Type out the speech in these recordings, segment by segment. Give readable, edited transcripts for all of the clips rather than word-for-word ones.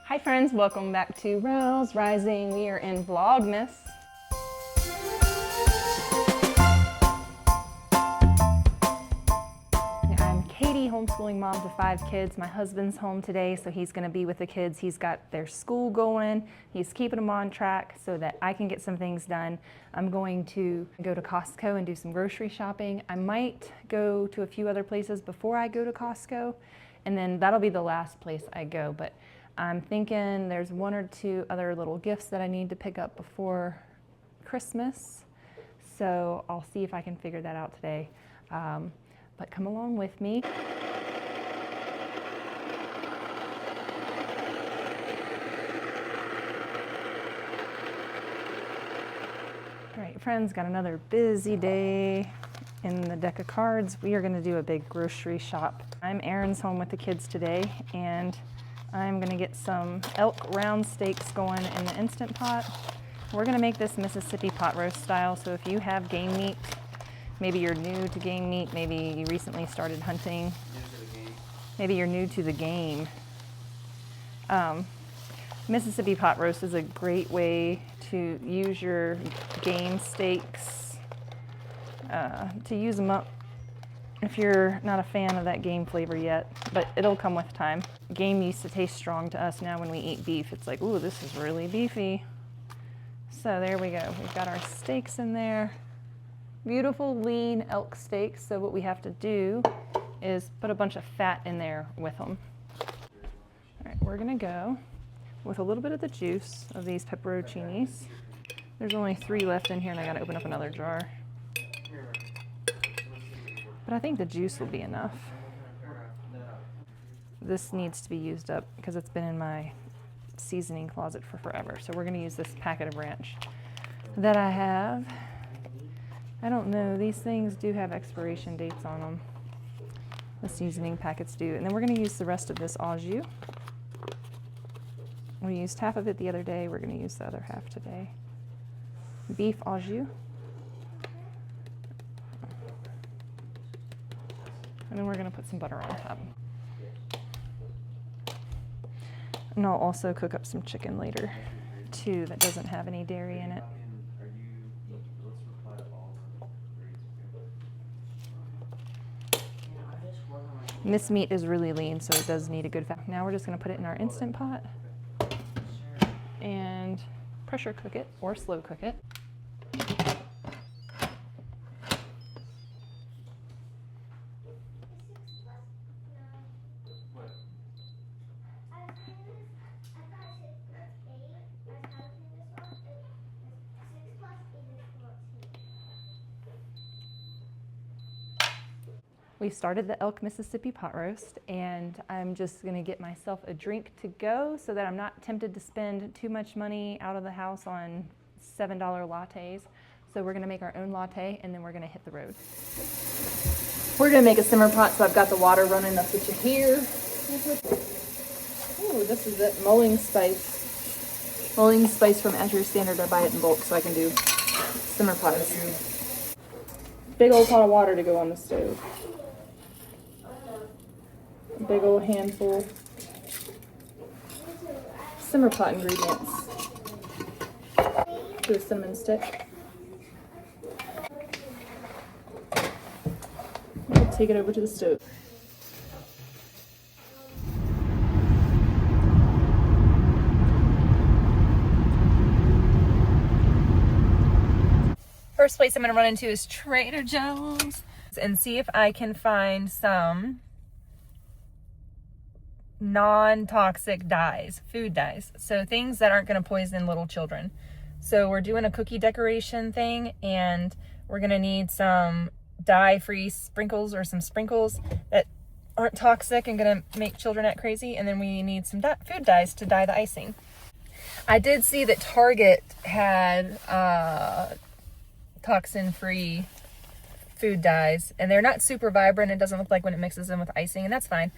Hi friends, welcome back to Rose Rising. We are in Vlogmas. I'm Katie, homeschooling mom to 5 kids. My husband's home today, so he's gonna be with the kids. He's got their school going. He's keeping them on track so that I can get some things done. I'm going to go to Costco and do some grocery shopping. I might go to a few other places before I go to Costco, and then that'll be the last place I go. But I'm thinking there's 1 or 2 other little gifts that I need to pick up before Christmas. So I'll see if I can figure that out today. But come along with me. All right, friends, got another busy day in the deck of cards. We are gonna do a big grocery shop. Erin's home with the kids today, and I'm gonna get some elk round steaks going in the Instant Pot. We're gonna make this Mississippi pot roast style, so if you have game meat, maybe you're new to game meat, maybe you recently started hunting, maybe you're new to the game. Mississippi pot roast is a great way to use your game steaks, to use them up if you're not a fan of that game flavor yet, but it'll come with time. Game used to taste strong to us. Now when we eat beef, it's like, ooh, this is really beefy. So there we go. We've got our steaks in there. Beautiful lean elk steaks. So what we have to do is put a bunch of fat in there with them. All right, we're gonna go with a little bit of the juice of these pepperoncinis. There's only 3 left in here, and I gotta open up another jar. But I think the juice will be enough. This needs to be used up because it's been in my seasoning closet for forever. So we're gonna use this packet of ranch that I have. I don't know, these things do have expiration dates on them. The seasoning packets do. And then we're gonna use the rest of this au jus. We used half of it the other day. We're gonna use the other half today. Beef au jus. And then we're gonna put some butter on top. And I'll also cook up some chicken later too that doesn't have any dairy in it. And this meat is really lean, so it does need a good fat. Now we're just gonna put it in our Instant Pot and pressure cook it or slow cook it. We started the elk Mississippi pot roast, and I'm just gonna get myself a drink to go so that I'm not tempted to spend too much money out of the house on $7 lattes. So we're gonna make our own latte, and then we're gonna hit the road. We're gonna make a simmer pot, so I've got the water running. That's what you hear. Ooh, this is it, mulling spice. Mulling spice from Azure Standard. I buy it in bulk so I can do simmer pots. Big old pot of water to go on the stove. A big old handful. Simmer pot ingredients. Do a cinnamon stick. We'll take it over to the stove. First place I'm gonna run into is Trader Joe's and see if I can find some non-toxic dyes, food dyes. So things that aren't gonna poison little children. So we're doing a cookie decoration thing, and we're gonna need some dye-free sprinkles or some sprinkles that aren't toxic and gonna make children act crazy. And then we need some food dyes to dye the icing. I did see that Target had toxin-free food dyes, and they're not super vibrant. It doesn't look like when it mixes them with icing, and that's fine.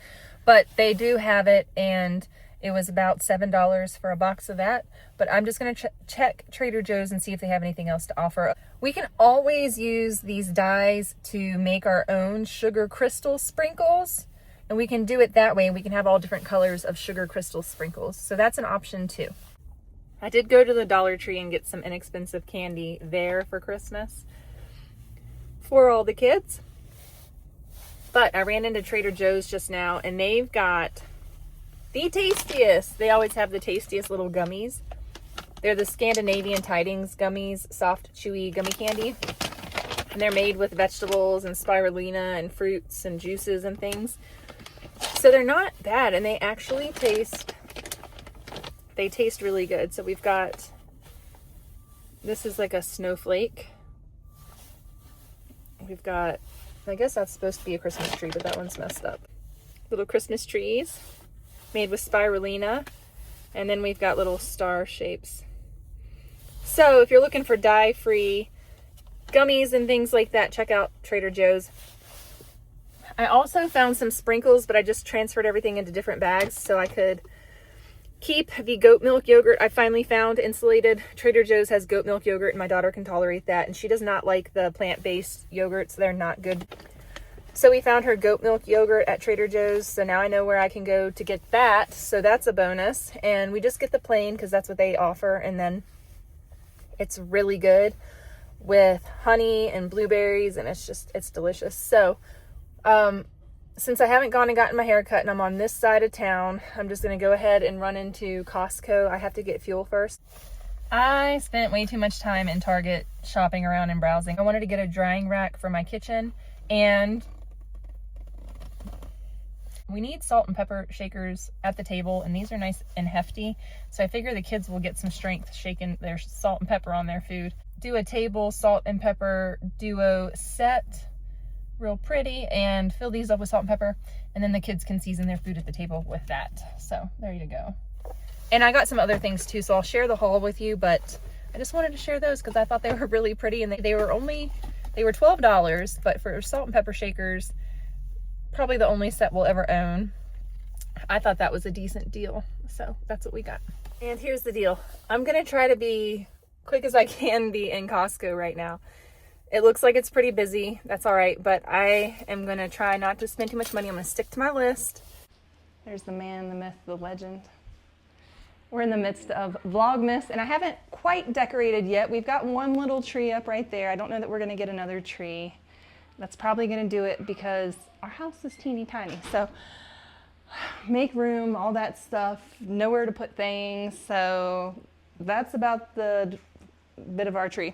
But they do have it, and it was about $7 for a box of that. But I'm just gonna check Trader Joe's and see if they have anything else to offer. We can always use these dyes to make our own sugar crystal sprinkles. And we can do it that way, and we can have all different colors of sugar crystal sprinkles. So that's an option too. I did go to the Dollar Tree and get some inexpensive candy there for Christmas for all the kids. But I ran into Trader Joe's just now, and they've got the tastiest. They always have the tastiest little gummies. They're the Scandinavian Tidings gummies, soft, chewy gummy candy. And they're made with vegetables and spirulina and fruits and juices and things. So they're not bad, and they actually taste really good. So we've got, this is like a snowflake. We've got, I guess that's supposed to be a Christmas tree, but that one's messed up. Little Christmas trees made with spirulina. And then we've got little star shapes. So if you're looking for dye-free gummies and things like that, check out Trader Joe's. I also found some sprinkles, but I just transferred everything into different bags so I could keep the goat milk yogurt I finally found insulated. Trader Joe's has goat milk yogurt, and my daughter can tolerate that, and she does not like the plant-based yogurts. They're not good. So we found her goat milk yogurt at Trader Joe's, so now I know where I can go to get that, so that's a bonus. And we just get the plain because that's what they offer, and then it's really good with honey and blueberries, and it's delicious. So since I haven't gone and gotten my hair cut and I'm on this side of town, I'm just going to go ahead and run into Costco. I have to get fuel first. I spent way too much time in Target shopping around and browsing. I wanted to get a drying rack for my kitchen, and we need salt and pepper shakers at the table, and these are nice and hefty. So I figure the kids will get some strength shaking their salt and pepper on their food. Do a table salt and pepper duo set. Real pretty, and fill these up with salt and pepper, and then the kids can season their food at the table with that. So there you go. And I got some other things too, so I'll share the haul with you, but I just wanted to share those because I thought they were really pretty, and they were $12, but for salt and pepper shakers, probably the only set we'll ever own, I thought that was a decent deal. So that's what we got. And here's the deal. I'm gonna try to be quick as I can be in Costco right now. It looks like it's pretty busy. That's all right, but I am going to try not to spend too much money. I'm going to stick to my list. There's the man, the myth, the legend. We're in the midst of Vlogmas, and I haven't quite decorated yet. We've got one little tree up right there. I don't know that we're going to get another tree. That's probably going to do it because our house is teeny tiny. So make room, all that stuff, nowhere to put things. So that's about the bit of our tree.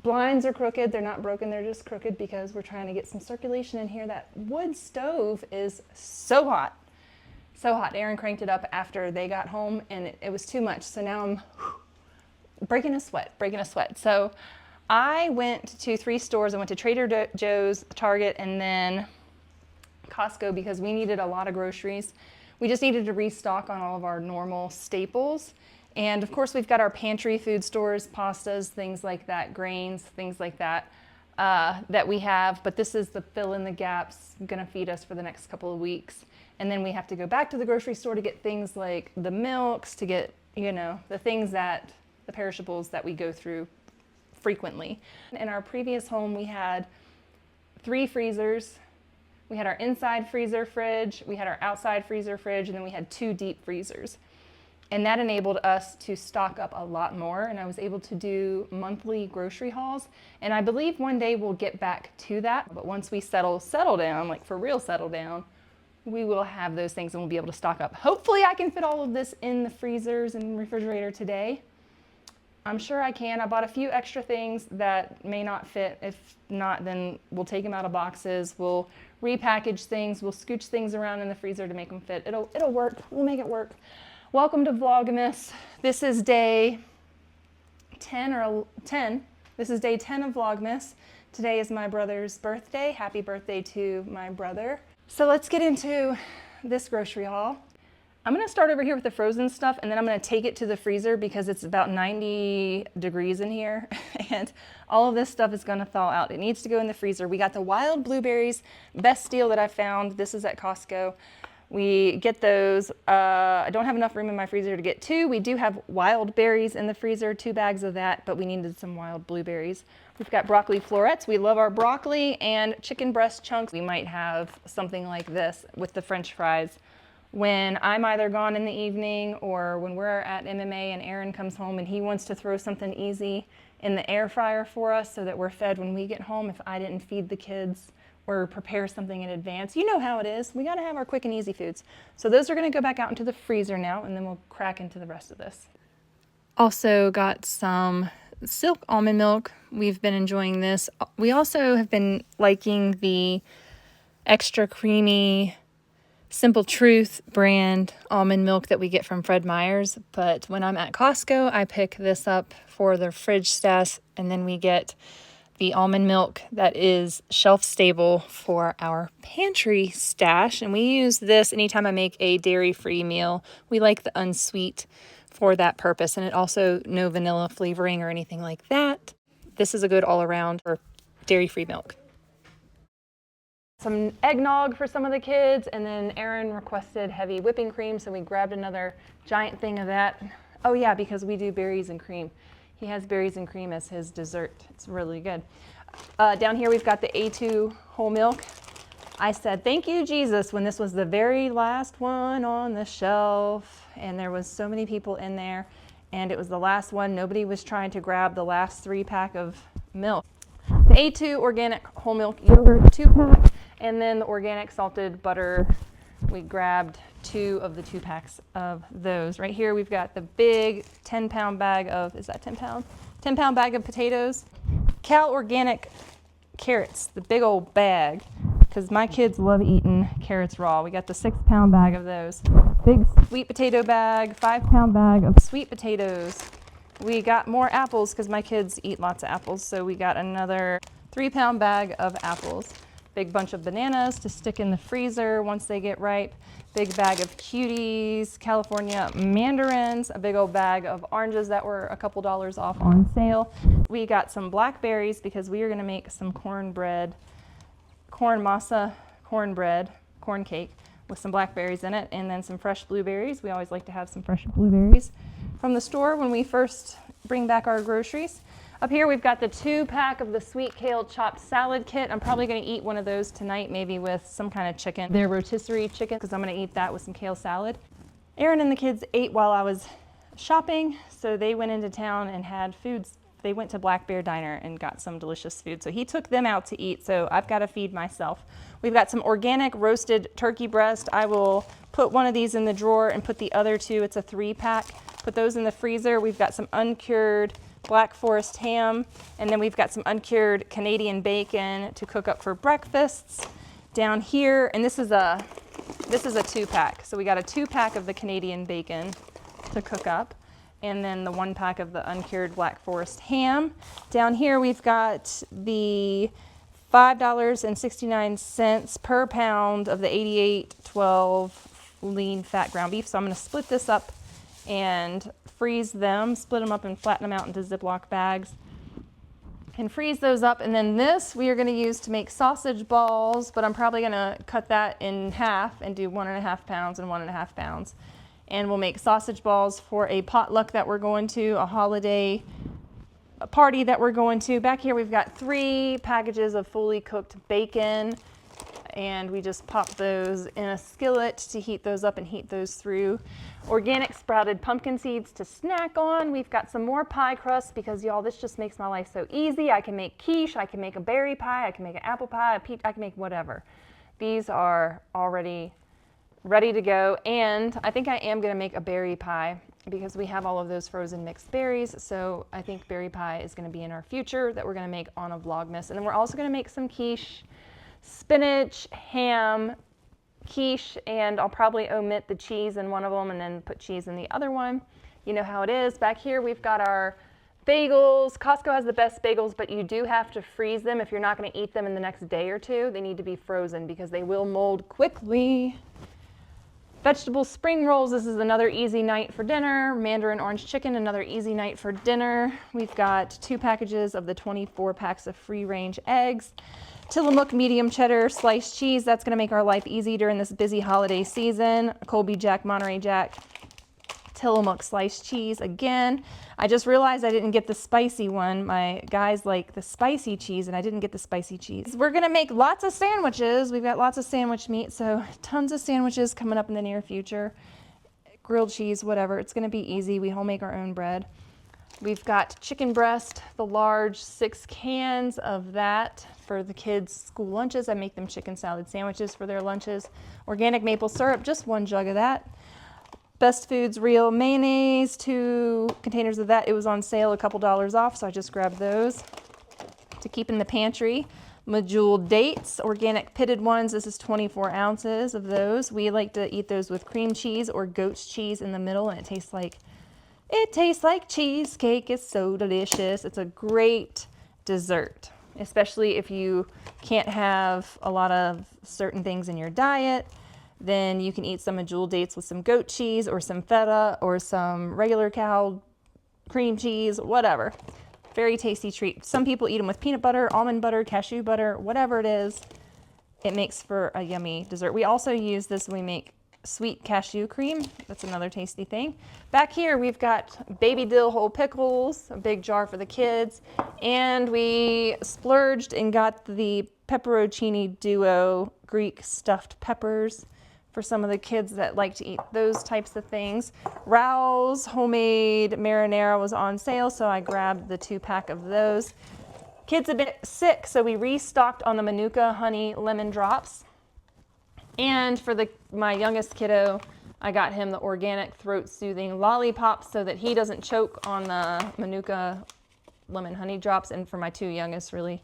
Blinds are crooked. They're not broken. They're just crooked because we're trying to get some circulation in here. That wood stove is so hot. So hot. Aaron cranked it up after they got home, and it was too much. So now I'm breaking a sweat. So I went to 3 stores. I went to Trader Joe's, Target, and then Costco because we needed a lot of groceries. We just needed to restock on all of our normal staples. And of course, we've got our pantry food stores, pastas, things like that, grains, things like that, that we have. But this is the fill in the gaps, going to feed us for the next couple of weeks. And then we have to go back to the grocery store to get things like the milks, to get, the things the perishables that we go through frequently. In our previous home, we had 3 freezers. We had our inside freezer fridge, we had our outside freezer fridge, and then we had 2 deep freezers. And that enabled us to stock up a lot more, and I was able to do monthly grocery hauls. And I believe one day we'll get back to that. But once we settle down, like for real settle down, we will have those things and we'll be able to stock up. Hopefully I can fit all of this in the freezers and refrigerator today. I'm sure I can. I bought a few extra things that may not fit. If not, then we'll take them out of boxes. We'll repackage things. We'll scooch things around in the freezer to make them fit. It'll work. We'll make it work. Welcome to Vlogmas. This is day 10 This is day 10 of Vlogmas. Today is my brother's birthday. Happy birthday to my brother. So let's get into this grocery haul. I'm gonna start over here with the frozen stuff, and then I'm gonna take it to the freezer because it's about 90 degrees in here and all of this stuff is gonna thaw out. It needs to go in the freezer. We got the wild blueberries, best deal that I found. This is at Costco. We get those. I don't have enough room in my freezer to get 2. We do have wild berries in the freezer, 2 bags of that, but we needed some wild blueberries. We've got broccoli florets. We love our broccoli, and chicken breast chunks. We might have something like this with the French fries when I'm either gone in the evening or when we're at MMA and Aaron comes home and he wants to throw something easy in the air fryer for us so that we're fed when we get home if I didn't feed the kids or prepare something in advance. You know how it is. We got to have our quick and easy foods. So those are going to go back out into the freezer now, and then we'll crack into the rest of this. Also got some Silk almond milk. We've been enjoying this. We also have been liking the extra creamy Simple Truth brand almond milk that we get from Fred Meyer's, but when I'm at Costco, I pick this up for the fridge stash, and then we get the almond milk that is shelf stable for our pantry stash, and we use this anytime I make a dairy-free meal. We like the unsweet for that purpose, and it also no vanilla flavoring or anything like that. This is a good all-around for dairy-free milk. Some eggnog for some of the kids, and then Aaron requested heavy whipping cream, so we grabbed another giant thing of that. Oh yeah, because we do berries and cream. He has berries and cream as his dessert. It's really good. Down here we've got the A2 whole milk. I said, thank you, Jesus, when this was the very last one on the shelf, and there was so many people in there, and it was the last one. Nobody was trying to grab the last 3-pack of milk. The A2 organic whole milk yogurt 2-pack, and then the organic salted butter. We grabbed 2 of the 2 packs of those. Right here we've got the big 10-pound bag of, is that 10 pound? 10-pound bag of potatoes. Cal Organic carrots, the big old bag, because my kids love eating carrots raw. We got the 6-pound bag of those. Big sweet potato bag, 5-pound bag of sweet potatoes. We got more apples because my kids eat lots of apples, so we got another 3-pound bag of apples. Big bunch of bananas to stick in the freezer once they get ripe. Big bag of cuties, California mandarins, a big old bag of oranges that were a couple dollars off on sale. We got some blackberries because we are going to make some cornbread, corn masa, cornbread, corn cake with some blackberries in it, and then some fresh blueberries. We always like to have some fresh blueberries from the store when we first bring back our groceries. Up here we've got the 2-pack of the sweet kale chopped salad kit. I'm probably going to eat one of those tonight, maybe with some kind of chicken. They're rotisserie chicken because I'm going to eat that with some kale salad. Aaron and the kids ate while I was shopping, so they went into town and had foods. They went to Black Bear Diner and got some delicious food, so he took them out to eat, so I've got to feed myself. We've got some organic roasted turkey breast. I will put one of these in the drawer and put the other 2, it's a 3-pack, put those in the freezer. We've got some uncured Black Forest ham, and then we've got some uncured Canadian bacon to cook up for breakfasts down here. And this is a 2-pack. So we got a 2-pack of the Canadian bacon to cook up, and then the 1-pack of the uncured Black Forest ham. Down here we've got the $5.69 per pound of the 8812 lean fat ground beef. So I'm going to split this up and freeze them, split them up and flatten them out into Ziploc bags and freeze those up. And then this we are going to use to make sausage balls, but I'm probably going to cut that in half and do 1.5 pounds and 1.5 pounds. And we'll make sausage balls for a potluck that we're going to, a holiday party that we're going to. Back here we've got 3 packages of fully cooked bacon, and we just pop those in a skillet to heat those up and heat those through. Organic sprouted pumpkin seeds to snack on. We've got some more pie crust because y'all, this just makes my life so easy. I can make quiche, I can make a berry pie, I can make an apple pie, a peach, I can make whatever. These are already ready to go, and I think I am gonna make a berry pie because we have all of those frozen mixed berries, so I think berry pie is gonna be in our future that we're gonna make on a Vlogmas. And then we're also gonna make some quiche, spinach, ham, quiche, and I'll probably omit the cheese in one of them and then put cheese in the other one. You know how it is. Back here we've got our bagels. Costco has the best bagels, but you do have to freeze them if you're not going to eat them in the next day or 2. They need to be frozen because they will mold quickly. Vegetable spring rolls. This is another easy night for dinner. Mandarin orange chicken, another easy night for dinner. We've got 2 packages of the 24 packs of free range eggs. Tillamook medium cheddar sliced cheese. That's gonna make our life easy during this busy holiday season. Colby Jack, Monterey Jack, Tillamook sliced cheese again. I just realized I didn't get the spicy one. My guys like the spicy cheese and I didn't get the spicy cheese. We're gonna make lots of sandwiches. We've got lots of sandwich meat, so tons of sandwiches coming up in the near future. Grilled cheese, whatever. It's gonna be easy. We home make our own bread. We've got chicken breast, the large 6 cans of that for the kids' school lunches. I make them chicken salad sandwiches for their lunches. Organic maple syrup, just 1 jug of that. Best Foods real mayonnaise, 2 containers of that. It was on sale, a couple dollars off, so I just grabbed those to keep in the pantry. Medjool dates, organic pitted ones. This is 24 ounces of those. We like to eat those with cream cheese or goat's cheese in the middle, and it tastes like cheesecake. It's so delicious. It's a great dessert, especially if you can't have a lot of certain things in your diet. Then you can eat some Medjool dates with some goat cheese or some feta or some regular cow cream cheese, whatever. Very tasty treat. Some people eat them with peanut butter, almond butter, cashew butter, whatever it is. It makes for a yummy dessert. We also use this when we make sweet cashew cream. That's another tasty thing. Back here we've got baby dill whole pickles, a big jar for the kids, and we splurged and got the pepperoncini duo Greek stuffed peppers for some of the kids that like to eat those types of things. Rowe's homemade marinara was on sale, so I grabbed the 2-pack of those. Kids a bit sick, so we restocked on the Manuka honey lemon drops. And for my youngest kiddo, I got him the organic throat soothing lollipops so that he doesn't choke on the Manuka lemon honey drops. And for my 2 youngest, really,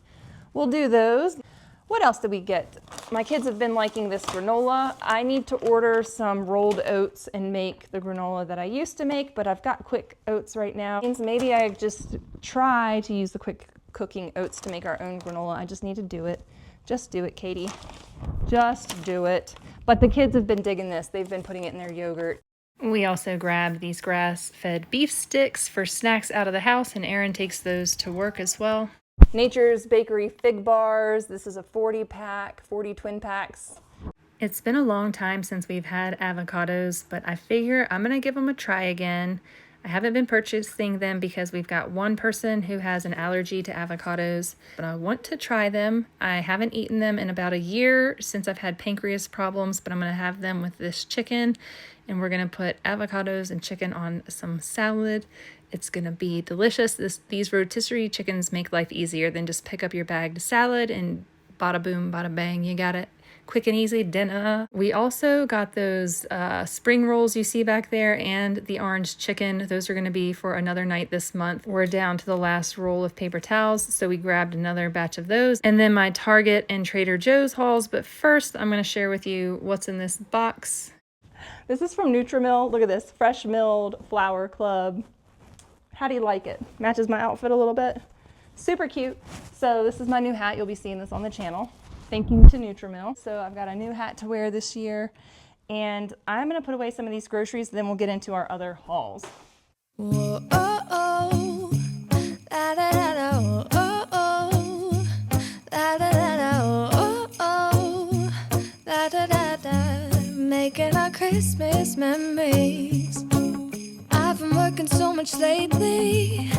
we'll do those. What else did we get? My kids have been liking this granola. I need to order some rolled oats and make the granola that I used to make, but I've got quick oats right now. Maybe I just try to use the quick cooking oats to make our own granola. I just need to do it. Just do it, Katie. Just do it. But the kids have been digging this. They've been putting it in their yogurt. We also grabbed these grass-fed beef sticks for snacks out of the house, and Erin takes those to work as well. Nature's Bakery fig bars. This is a 40-pack, 40 twin packs. It's been a long time since we've had avocados, but I figure I'm gonna give them a try again. I haven't been purchasing them because we've got one person who has an allergy to avocados, but I want to try them. I haven't eaten them in about a year since I've had pancreas problems, but I'm gonna have them with this chicken, and we're gonna put avocados and chicken on some salad. It's gonna be delicious. These rotisserie chickens make life easier than just pick up your bagged salad and bada boom, bada bang, you got it. Quick and easy dinner. We also got those spring rolls you see back there and the orange chicken. Those are gonna be for another night this month. We're down to the last roll of paper towels, so we grabbed another batch of those. And then my Target and Trader Joe's hauls, but first I'm gonna share with you what's in this box. This is from Nutrimill. Look at this, fresh milled flour club. How do you like it? Matches my outfit a little bit. Super cute. So this is my new hat. You'll be seeing this on the channel. Thank you to Nutrimill. So I've got a new hat to wear this year, and I'm gonna put away some of these groceries, then we'll get into our other hauls. Whoa, oh, oh. Da, da, da, da, oh, oh. Da, da, da, da, oh, oh. Da, da, da, da. Making our Christmas memories. I've been working so much lately,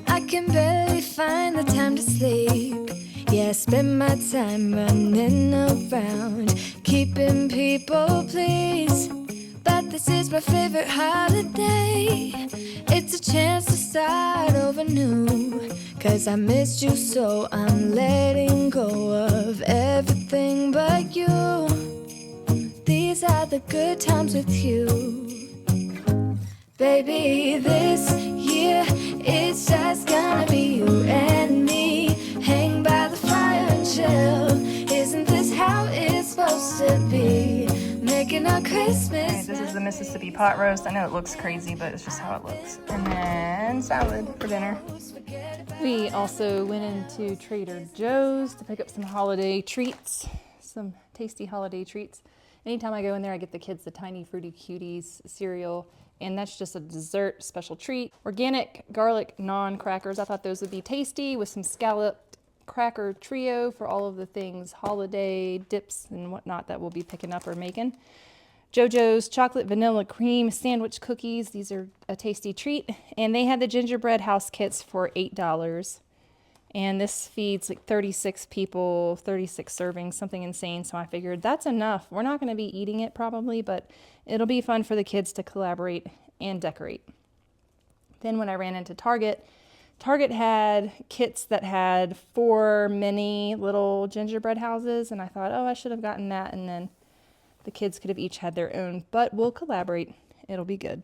I can barely find the time to sleep. Yeah, I spend my time running around, keeping people pleased. But this is my favorite holiday. It's a chance to start over new. 'Cause I missed you, so I'm letting go of everything but you. These are the good times with you. Baby, this year it's just gonna be you and me. Hang by the fire and chill. Isn't this how it's supposed to be? Making our Christmas. Okay, this is the Mississippi pot roast. I know it looks crazy, but it's just how it looks. And then salad for dinner. We also went into Trader Joe's to pick up some holiday treats, some tasty holiday treats. Anytime I go in there, I get the kids the Tiny Fruity Cuties cereal, and that's just a dessert special treat. Organic garlic naan crackers. I thought those would be tasty with some scalloped cracker trio for all of the things, holiday dips and whatnot that we'll be picking up or making. JoJo's chocolate vanilla cream sandwich cookies. These are a tasty treat. And they had the gingerbread house kits for $8. And this feeds like 36 people, 36 servings, something insane. So I figured that's enough. We're not going to be eating it probably, but it'll be fun for the kids to collaborate and decorate. Then when I ran into Target, Target had kits that had 4 mini little gingerbread houses. And I thought, oh, I should have gotten that. And then the kids could have each had their own, but we'll collaborate. It'll be good.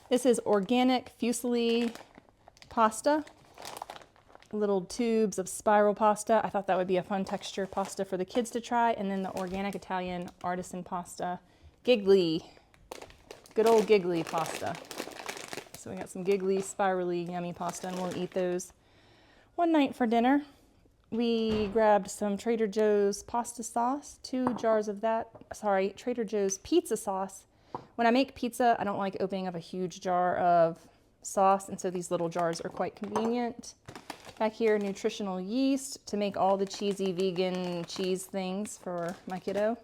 This is organic fusilli pasta, little tubes of spiral pasta. I thought that would be a fun texture pasta for the kids to try. And then the organic Italian artisan pasta, Giggly, good old Giggly pasta. So we got some Giggly, spirally, yummy pasta, and we'll eat those one night for dinner. We grabbed some Trader Joe's pasta sauce, 2 jars of that. Sorry, Trader Joe's pizza sauce. When I make pizza, I don't like opening up a huge jar of sauce, and so these little jars are quite convenient. Back here, nutritional yeast to make all the cheesy vegan cheese things for my kiddo.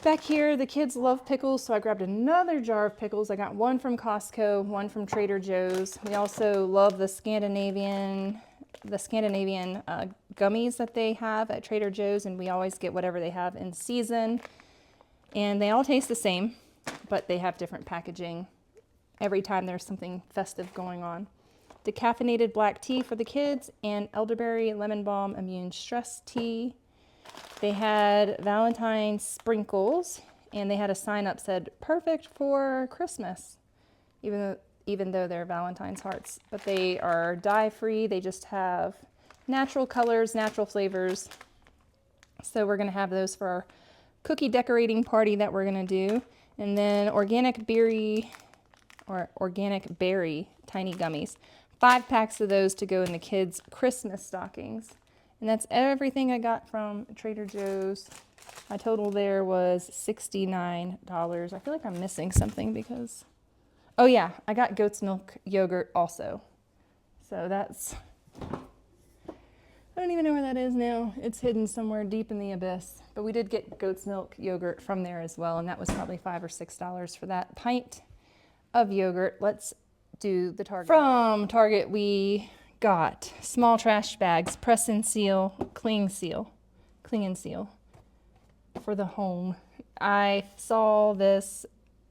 Back here, the kids love pickles, so I grabbed another jar of pickles. I got one from Costco, one from Trader Joe's. We also love the Scandinavian gummies that they have at Trader Joe's, and we always get whatever they have in season. And they all taste the same, but they have different packaging every time there's something festive going on. Decaffeinated black tea for the kids and elderberry lemon balm immune stress tea. They had Valentine's sprinkles, and they had a sign up said perfect for Christmas, even though they're Valentine's hearts. But they are dye free. They just have natural colors, natural flavors. So we're going to have those for our cookie decorating party that we're going to do. And then organic berry tiny gummies. 5 packs of those to go in the kids' Christmas stockings. And that's everything I got from Trader Joe's. My total there was $69. I feel like I'm missing something because, oh yeah, I got goat's milk yogurt also. So that's, I don't even know where that is now. It's hidden somewhere deep in the abyss. But we did get goat's milk yogurt from there as well, and that was probably $5 or $6 for that pint of yogurt. Let's do the Target. From Target, we got small trash bags, press and seal, cling and seal for the home. I saw this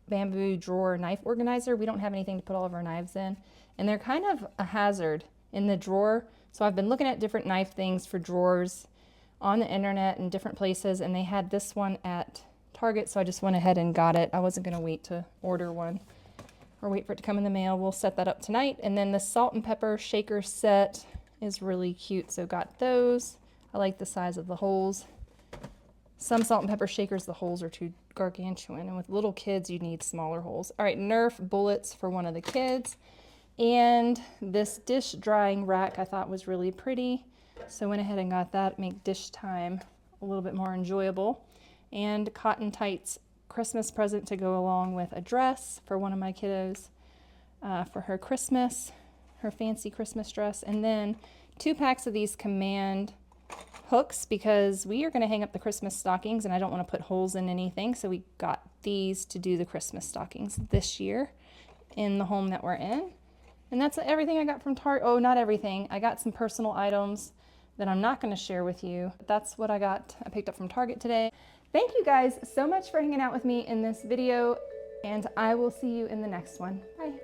bamboo drawer knife organizer. We don't have anything to put all of our knives in, and they're kind of a hazard in the drawer. So I've been looking at different knife things for drawers on the internet and different places, and they had this one at Target, so I just went ahead and got it. I wasn't going to wait to order one or wait for it to come in the mail. We'll set that up tonight. And then the salt and pepper shaker set is really cute, so got those. I like the size of the holes. Some salt and pepper shakers, the holes are too gargantuan, and with little kids you need smaller holes. All right, Nerf bullets for one of the kids. And this dish drying rack I thought was really pretty, so went ahead and got that. Make dish time a little bit more enjoyable. And cotton tights Christmas present to go along with a dress for one of my kiddos for her Christmas, her fancy Christmas dress. And then 2 packs of these command hooks because we are going to hang up the Christmas stockings and I don't want to put holes in anything, so we got these to do the Christmas stockings this year in the home that we're in. And that's everything I got from Target. Oh, not everything. I got some personal items that I'm not going to share with you. But that's what I picked up from Target today. Thank you guys so much for hanging out with me in this video, and I will see you in the next one. Bye.